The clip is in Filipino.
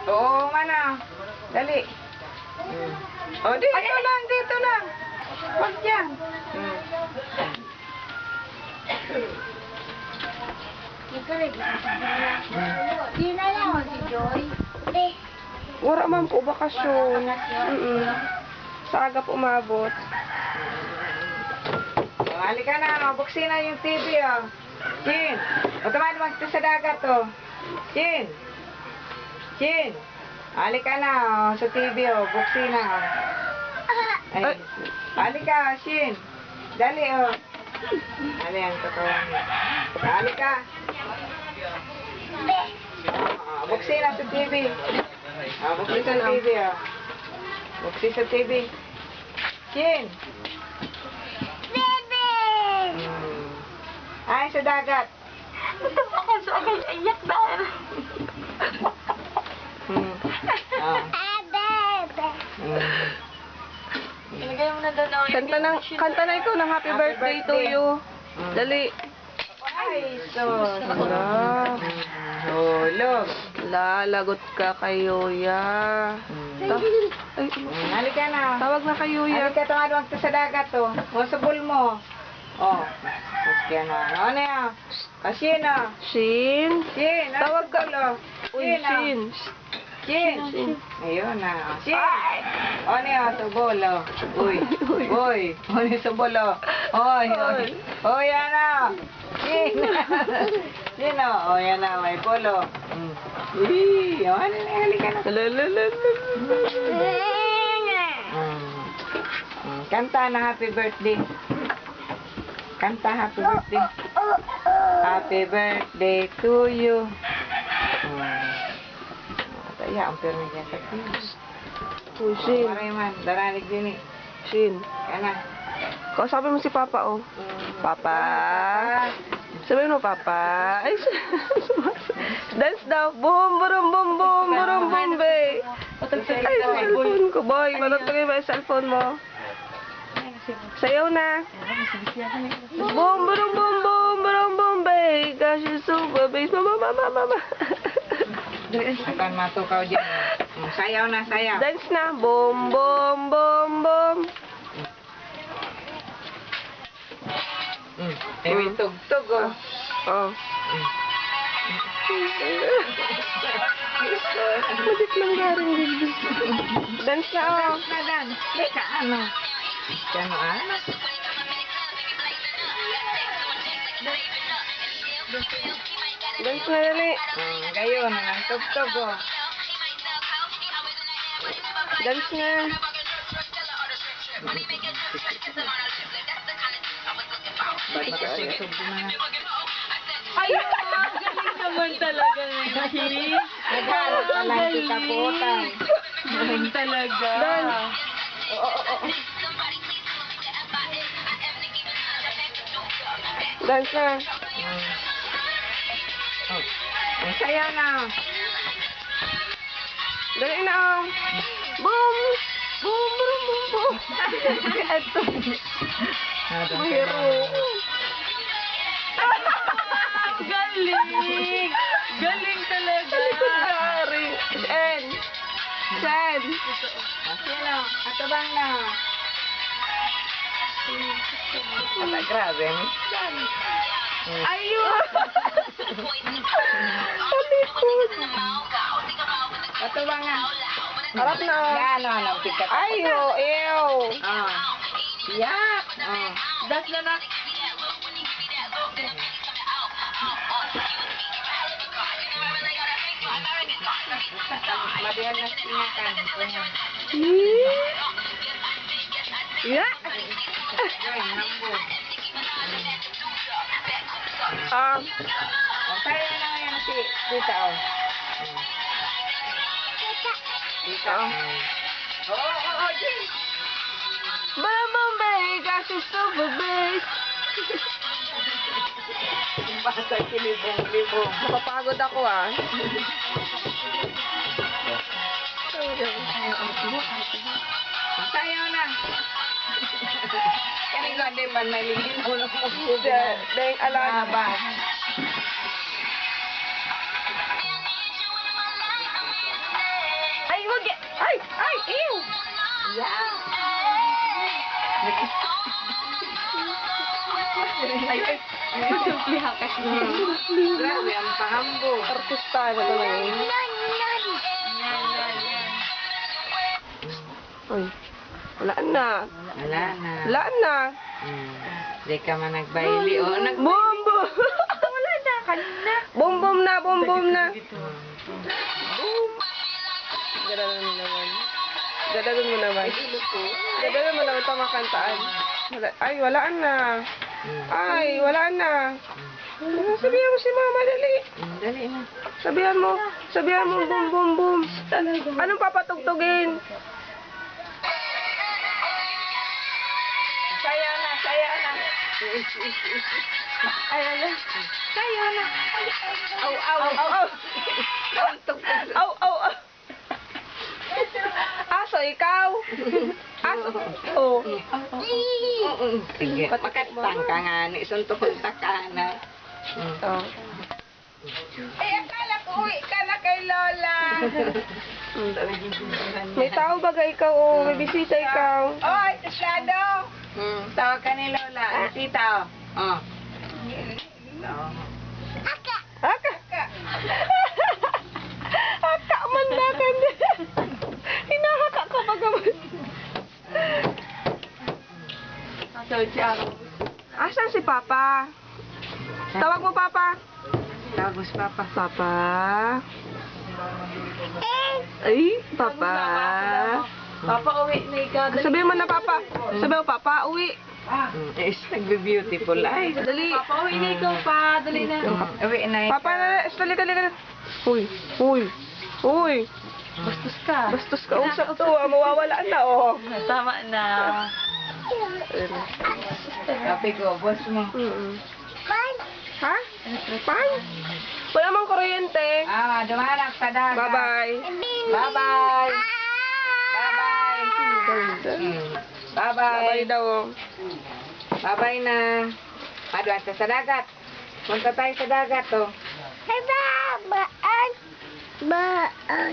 Oo, mana. Dali. Oh, dito lang, dito lang. Huwag yan. Di na lang si Joy. Wala man po bakasyon. Sa aga po umabot. Oh, halika na, buksin na yung TV, oh. Chin, o tumahan mo sa dagat, oh. Chin. Chin. Halika na, oh, sa TV, oh. Buksin na, oh. Ay. Halika, Chin. Dali, oh. Dali, ang totoo. Halika. Buksin na sa TV. Buksin sa TV, oh. Buksin sa TV. Chin. Ay, sa dagat. Ito ako sa akin, iyak dahil. Ilagay mo na doon ako. Kanta na ikaw ng happy birthday to you. Dali. Ay, sos. Wala. Hulog. Lalagot ka kay Yoya. Ay, Halika na. tawag na kay Yoya. Halika, tumadwag ka sa dagat, oh. O, sa pool mo. Oh. Sasya na. Ano yan? Kasi na. Shin? Shin. Tawag ka. Uy, Shin. Shin. Shin. Ayun na. Shin. Ano yan? Subol, oh. Uy. Uy. Ano yung subol, oh. Oy. Oy. Oy, yan na. Shin. Shin, oh. Oh, yan na. May polo. Uy. Ano na? Halika na. Kanta na happy birthday. Kanta happy birthday. Happy birthday to you. Kaya ang permi niya sa kilos. Uy, Shin. Maray man, daranig din eh. Shin. Kaya na. Kausapin mo si Papa, oh. Papa. Sabihin mo, Papa. Ay, dance daw. Boom, boom, boom, boom, boom, boom, bay. Ay, cellphone ko, boy. Matagtagay ba yung cellphone mo? Sayaw na. Boom, boom, boom, boom, boom, boom, bay. Gosh, you're super bass. Mama. Akan matukaw dyan. Sayaw na, sayaw. Dance na. Boom, boom, boom, boom. Ay, may tugtog, oh. Oh. Madik lang garing dito. Dance na, oh. Dance na, dance. Teka, ano? Kano, ano? Dance na, dali. Gayon, ang tugtog, oh. Dance na. Ba't matasig-sog na? Ay, galing naman talaga, Nikki. Nagharap pa lang si Kaputan. Galing talaga. Dance. Dance na. Ang saya na. Dali na, oh. Boom. Boom, boom, boom, boom. Ito. Mayro. Galing! Galing talaga! Galing. Sen. Sen. Sino? Atubang na. Ata, grabe. Ayun. Talikod. Atubang na. Harap na. Yan, ano, pikat. Ayo, ew. Yak. Das na na. Mabihan na sinakan. Yeah. Kaya na ngayon si Tita, oh. Tita, oh. Oo, Jay. Bombay, gosh, you're super bass. Basta kilibong-libong. Napapagod ako, ah. Sayaw na. Kani ko, di man may lingin mo na Dahil alaga. Masimplihan kasi. Grabe, ang pahambog. Artista na talaga. Ay, wala na. Wala na. Wala na. Di ka man nagbayli. O, Boom, boom. Wala na, kanina. Boom, boom na, boom, boom na. Boom. Ganalan mo naman. Ganalan mo naman. Ganalan mo naman pamakantaan. Ay, wala na. Ay, wala na. Sabihan mo si Mama, dali. Dali na. Sabihan mo. Sabihan mo, boom, boom, boom. Anong papatugtugin? Saya na, saya na. Ay, ala. Saya na. Aw, aw, Au, aw. au. Tugtog. Au, au, au. Aso, ikaw. Aso. Oh. Sige, makatang ka nga ni. Suntukon ta ka na. Oh. Ay, akala ko uwi ka na kay Lola. May tao ba ikaw? Oh, may bisita ikaw. Oy, Shadow. Tawag ka ni Lola. Tita, oh. Aka. Aka man natin. Hinahaka ka pa gaman. Asan si Papa? Tawag mo Papa. Tawag mo si Papa. Papa. Ay, Papa. Papa, uwi na ikaw. Sabihin mo na Papa. Sabihin mo Papa, uwi. Nagbe-beautiful. Ay, Dali. Papa, uwi na ikaw pa. Dali na. uwi na ikaw. Papa, dali, dali. Uy, uy, uy. Bastos ka. Bastos ka usap to, mawawala na, oh. Tama na. Sabi ko, boss mo. Ha? Pan? Wala mang kuryente. Dumanap sa dagat. Bye-bye. Bye-bye. Bye-bye. Bye-bye. Bye-bye daw, oh. Bye-bye na. Maduan sa dagat. Punta tayo sa dagat, oh. Bye bye.